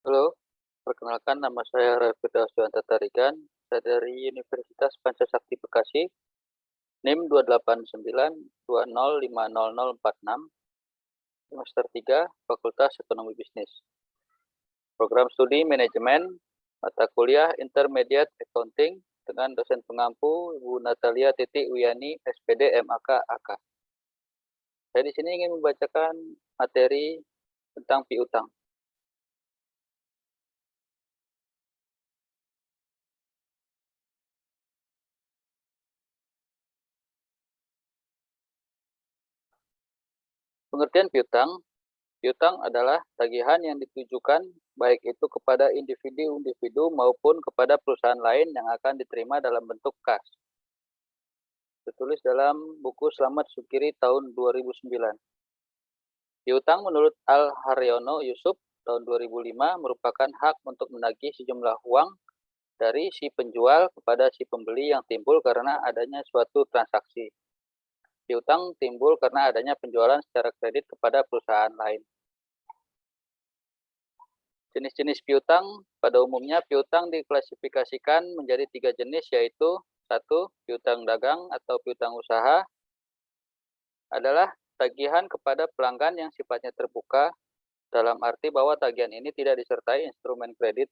Halo, perkenalkan nama saya Raffi Aswanto Tarigan. Saya dari Universitas Pancasakti Bekasi, NIM 28920500046, semester 3, Fakultas Ekonomi Bisnis. Program studi manajemen, mata kuliah Intermediate Accounting dengan dosen pengampu Ibu Natalia Titi Wiyani, SPD MAK AK. Saya di sini ingin membacakan materi tentang piutang. Pengertian piutang. Piutang adalah tagihan yang ditujukan baik itu kepada individu-individu maupun kepada perusahaan lain yang akan diterima dalam bentuk kas. Tertulis dalam buku Slamet Sukiri tahun 2009. Piutang menurut Al-Haryono Yusuf tahun 2005 merupakan hak untuk menagih sejumlah uang dari si penjual kepada si pembeli yang timbul karena adanya suatu transaksi. Piutang timbul karena adanya penjualan secara kredit kepada perusahaan lain. Jenis-jenis piutang, pada umumnya piutang diklasifikasikan menjadi 3 jenis, yaitu 1. Piutang dagang atau piutang usaha adalah tagihan kepada pelanggan yang sifatnya terbuka, dalam arti bahwa tagihan ini tidak disertai instrumen kredit.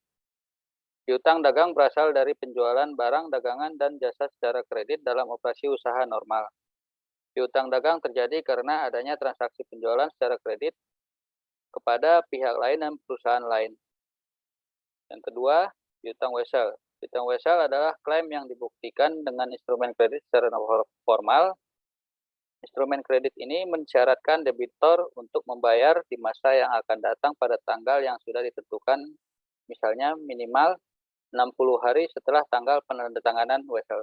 Piutang dagang berasal dari penjualan barang dagangan dan jasa secara kredit dalam operasi usaha normal. Piutang dagang terjadi karena adanya transaksi penjualan secara kredit kepada pihak lain dan perusahaan lain. Yang kedua, piutang wesel. Piutang wesel adalah klaim yang dibuktikan dengan instrumen kredit secara formal. Instrumen kredit ini mensyaratkan debitur untuk membayar di masa yang akan datang pada tanggal yang sudah ditentukan, misalnya minimal 60 hari setelah tanggal penandatanganan wesel.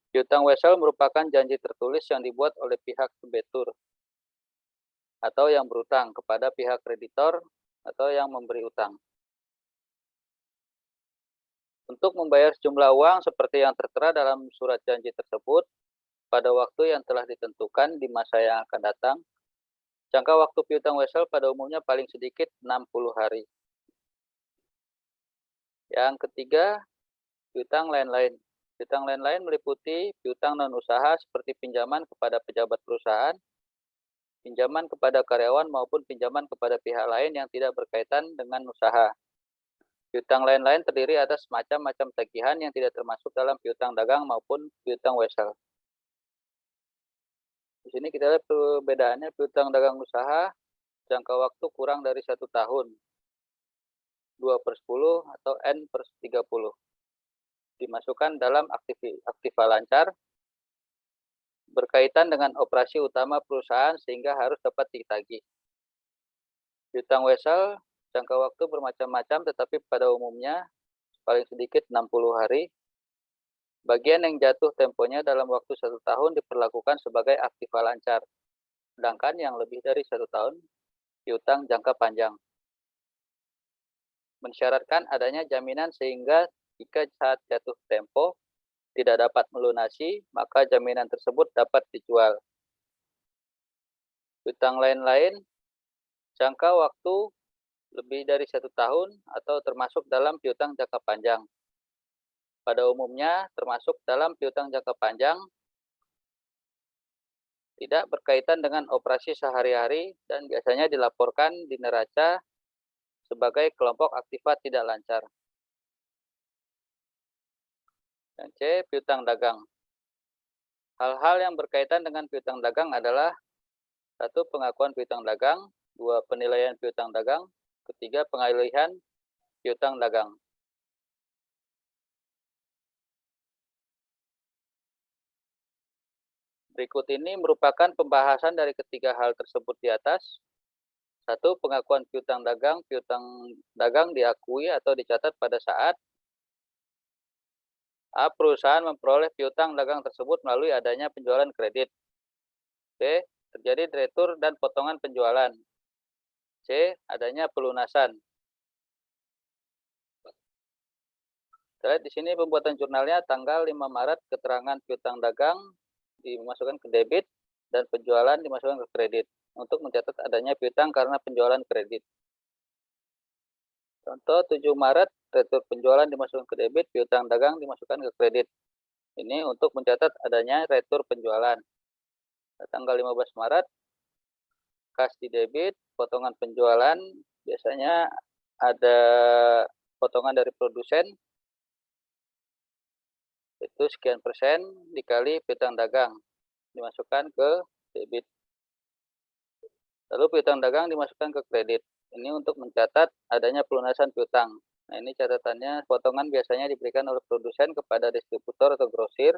Piutang wesel merupakan janji tertulis yang dibuat oleh pihak debitur atau yang berutang kepada pihak kreditor atau yang memberi utang untuk membayar sejumlah uang seperti yang tertera dalam surat janji tersebut pada waktu yang telah ditentukan di masa yang akan datang. Jangka waktu piutang wesel pada umumnya paling sedikit 60 hari. Yang ketiga, piutang lain-lain. Piutang lain-lain meliputi piutang non-usaha seperti pinjaman kepada pejabat perusahaan, pinjaman kepada karyawan maupun pinjaman kepada pihak lain yang tidak berkaitan dengan usaha. Piutang lain-lain terdiri atas macam-macam tagihan yang tidak termasuk dalam piutang dagang maupun piutang wesel. Di sini kita lihat perbedaannya. Piutang dagang usaha, jangka waktu kurang dari 1 tahun, 2/10 atau N/30. Dimasukkan dalam aktiva lancar, berkaitan dengan operasi utama perusahaan sehingga harus dapat ditagih. Piutang wesel, jangka waktu bermacam-macam tetapi pada umumnya paling sedikit 60 hari. Bagian yang jatuh temponya dalam waktu 1 tahun diperlakukan sebagai aktiva lancar, sedangkan yang lebih dari 1 tahun piutang jangka panjang. Mensyaratkan adanya jaminan sehingga jika saat jatuh tempo tidak dapat melunasi, maka jaminan tersebut dapat dijual. Piutang lain-lain, jangka waktu lebih dari 1 tahun atau termasuk dalam piutang jangka panjang. Pada umumnya termasuk dalam piutang jangka panjang, tidak berkaitan dengan operasi sehari-hari dan biasanya dilaporkan di neraca sebagai kelompok aktiva tidak lancar. Dan C. Piutang dagang. Hal-hal yang berkaitan dengan piutang dagang adalah 1. Pengakuan piutang dagang, 2. Penilaian piutang dagang, 3. Pengalihan piutang dagang. Berikut ini merupakan pembahasan dari ketiga hal tersebut di atas. 1. Pengakuan piutang dagang. Piutang dagang diakui atau dicatat pada saat A. Perusahaan memperoleh piutang dagang tersebut melalui adanya penjualan kredit. B. Terjadi retur dan potongan penjualan. C. Adanya pelunasan. Kita lihat di sini pembuatan jurnalnya tanggal 5 Maret, keterangan piutang dagang dimasukkan ke debit dan penjualan dimasukkan ke kredit untuk mencatat adanya piutang karena penjualan kredit. Contoh 7 Maret, retur penjualan dimasukkan ke debit, piutang dagang dimasukkan ke kredit. Ini untuk mencatat adanya retur penjualan. Tanggal 15 Maret, kas di debit, potongan penjualan, biasanya ada potongan dari produsen, itu sekian persen dikali piutang dagang, dimasukkan ke debit. Lalu piutang dagang dimasukkan ke kredit. Ini untuk mencatat adanya pelunasan piutang. Nah, ini catatannya, potongan biasanya diberikan oleh produsen kepada distributor atau grosir,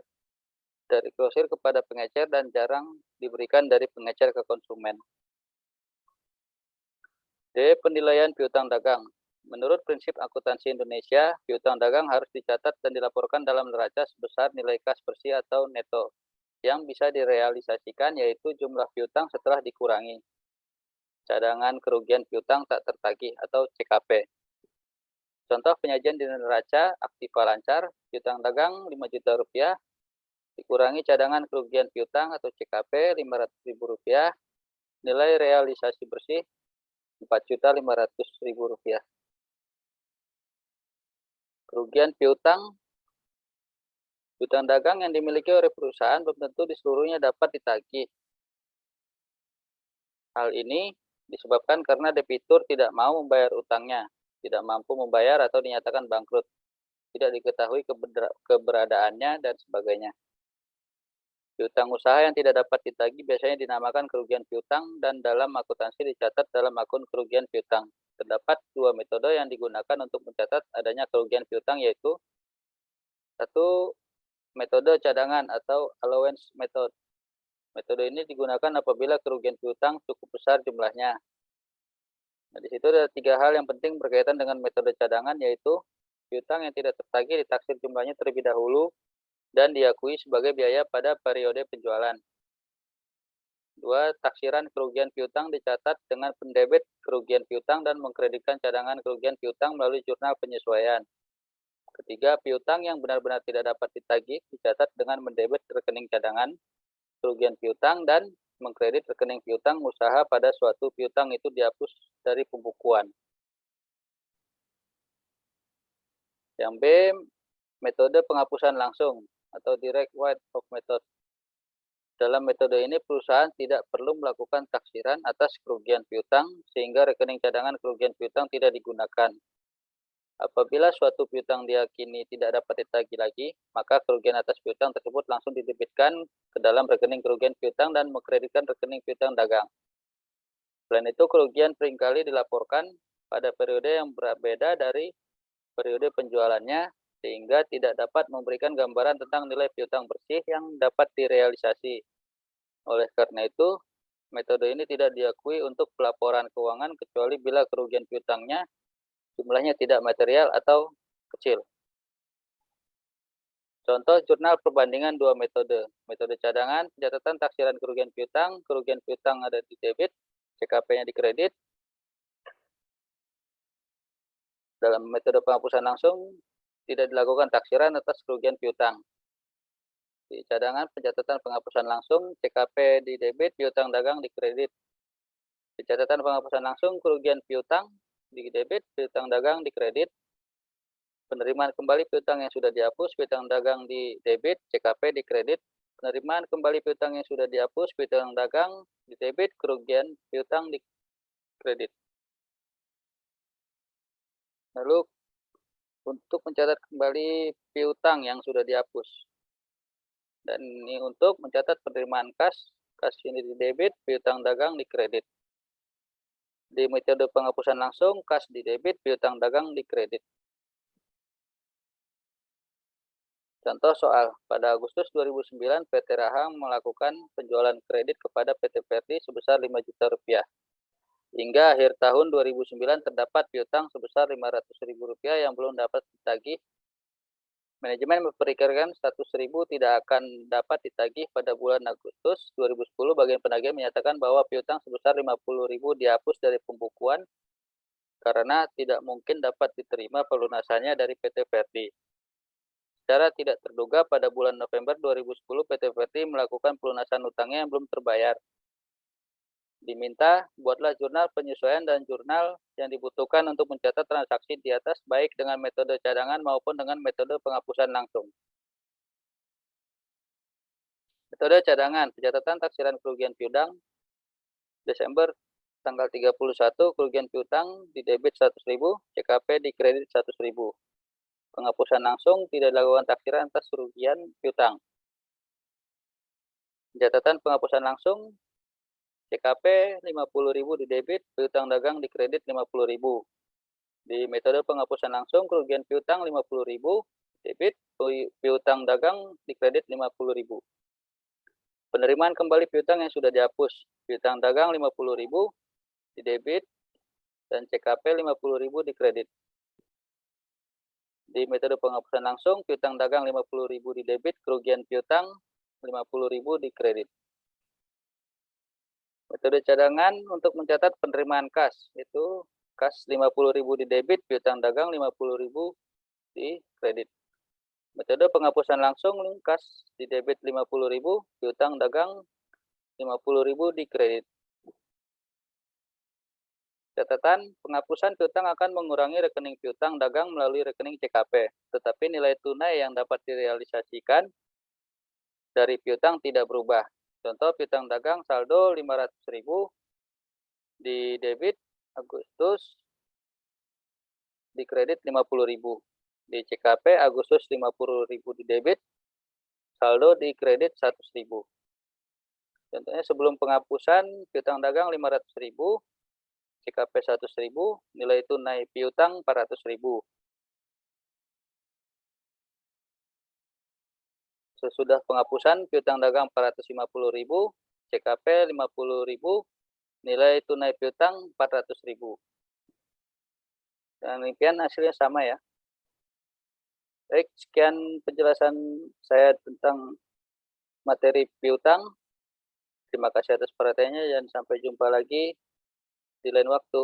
dari grosir kepada pengecer, dan jarang diberikan dari pengecer ke konsumen. D. Penilaian piutang dagang. Menurut prinsip akuntansi Indonesia, piutang dagang harus dicatat dan dilaporkan dalam neraca sebesar nilai kas bersih atau neto, yang bisa direalisasikan yaitu jumlah piutang setelah dikurangi cadangan kerugian piutang tak tertagih atau CKP. Contoh penyajian di neraca aktiva lancar, piutang dagang Rp5.000.000, dikurangi cadangan kerugian piutang atau CKP Rp500.000, nilai realisasi bersih Rp4.500.000. Kerugian piutang dagang yang dimiliki oleh perusahaan belum tentu di seluruhnya dapat ditagih. Hal ini disebabkan karena debitur tidak mau membayar utangnya, tidak mampu membayar atau dinyatakan bangkrut, tidak diketahui keberadaannya, dan sebagainya. Piutang usaha yang tidak dapat ditagih biasanya dinamakan kerugian piutang dan dalam akuntansi dicatat dalam akun kerugian piutang. Terdapat dua metode yang digunakan untuk mencatat adanya kerugian piutang, yaitu satu, metode cadangan atau allowance method. Metode ini digunakan apabila kerugian piutang cukup besar jumlahnya. Nah, di situ ada 3 hal yang penting berkaitan dengan metode cadangan, yaitu piutang yang tidak tertagih ditaksir jumlahnya terlebih dahulu dan diakui sebagai biaya pada periode penjualan. 2. Taksiran kerugian piutang dicatat dengan pendebit kerugian piutang dan mengkreditkan cadangan kerugian piutang melalui jurnal penyesuaian. Ketiga, piutang yang benar-benar tidak dapat ditagih dicatat dengan mendebit rekening cadangan kerugian piutang dan mengkredit rekening piutang usaha pada suatu piutang itu dihapus dari pembukuan. Yang B, metode penghapusan langsung atau direct write-off method. Dalam metode ini perusahaan tidak perlu melakukan taksiran atas kerugian piutang sehingga rekening cadangan kerugian piutang tidak digunakan. Apabila suatu piutang diyakini tidak dapat ditagih lagi, maka kerugian atas piutang tersebut langsung didebitkan ke dalam rekening kerugian piutang dan mengkreditkan rekening piutang dagang. Selain itu, kerugian seringkali dilaporkan pada periode yang berbeda dari periode penjualannya, sehingga tidak dapat memberikan gambaran tentang nilai piutang bersih yang dapat direalisasi. Oleh karena itu, metode ini tidak diakui untuk pelaporan keuangan kecuali bila kerugian piutangnya jumlahnya tidak material atau kecil. Contoh jurnal perbandingan dua metode. Metode cadangan, pencatatan taksiran kerugian piutang ada di debit, CKP-nya di kredit. Dalam metode penghapusan langsung, tidak dilakukan taksiran atas kerugian piutang. Di cadangan, pencatatan penghapusan langsung, CKP di debit, piutang dagang di kredit. Di catatan penghapusan langsung, kerugian piutang di debit, piutang dagang di kredit. Penerimaan kembali piutang yang sudah dihapus, piutang dagang di debit, CKP di kredit. Penerimaan kembali piutang yang sudah dihapus, piutang dagang di debit, kerugian piutang di kredit. Lalu untuk mencatat kembali piutang yang sudah dihapus. Dan ini untuk mencatat penerimaan kas ini di debit, piutang dagang di kredit. Di metode penghapusan langsung, kas di debit, piutang dagang di kredit. Contoh soal, pada Agustus 2009 PT Rahang melakukan penjualan kredit kepada PT Verdi sebesar Rp5 juta. Hingga akhir tahun 2009 terdapat piutang sebesar Rp500.000 yang belum dapat ditagih. Manajemen memperkirakan 100.000 tidak akan dapat ditagih pada bulan Agustus 2010. Bagian penagih menyatakan bahwa piutang sebesar Rp50.000 dihapus dari pembukuan karena tidak mungkin dapat diterima pelunasannya dari PT Verdi. Secara tidak terduga pada bulan November 2010 PT Verdi melakukan pelunasan utangnya yang belum terbayar. Diminta buatlah jurnal penyesuaian dan jurnal yang dibutuhkan untuk mencatat transaksi di atas baik dengan metode cadangan maupun dengan metode penghapusan langsung. Metode cadangan, pencatatan taksiran kerugian piutang Desember tanggal 31, kerugian piutang di debit 100.000, CKP di kredit 100.000. Penghapusan langsung, tidak dilakukan taksiran atas kerugian piutang. Pencatatan penghapusan langsung, CKP 50.000 di debit, piutang dagang di kredit 50.000. Di metode penghapusan langsung, kerugian piutang 50.000, debit, piutang dagang di kredit 50.000. Penerimaan kembali piutang yang sudah dihapus, piutang dagang 50.000 di debit dan CKP 50.000 di kredit. Di metode penghapusan langsung, piutang dagang 50.000 di debit, kerugian piutang 50.000 di kredit. Metode cadangan untuk mencatat penerimaan kas, itu kas 50.000 di debit, piutang dagang 50.000 di kredit. Metode penghapusan langsung, kas di debit 50.000, piutang dagang 50.000 di kredit. Catatan, penghapusan piutang akan mengurangi rekening piutang dagang melalui rekening CKP, tetapi nilai tunai yang dapat direalisasikan dari piutang tidak berubah. Contoh, piutang dagang saldo 500.000 di debit Agustus di kredit 50.000. Di CKP Agustus 50.000 di debit, saldo di kredit 100.000. Contohnya sebelum penghapusan piutang dagang 500.000, CKP 100.000, nilai tunai piutang 400.000. Sesudah penghapusan piutang dagang 450.000, CKP 50.000, nilai tunai piutang 400.000. Dan demikian hasilnya sama ya. Baik, sekian penjelasan saya tentang materi piutang. Terima kasih atas perhatiannya dan sampai jumpa lagi di lain waktu.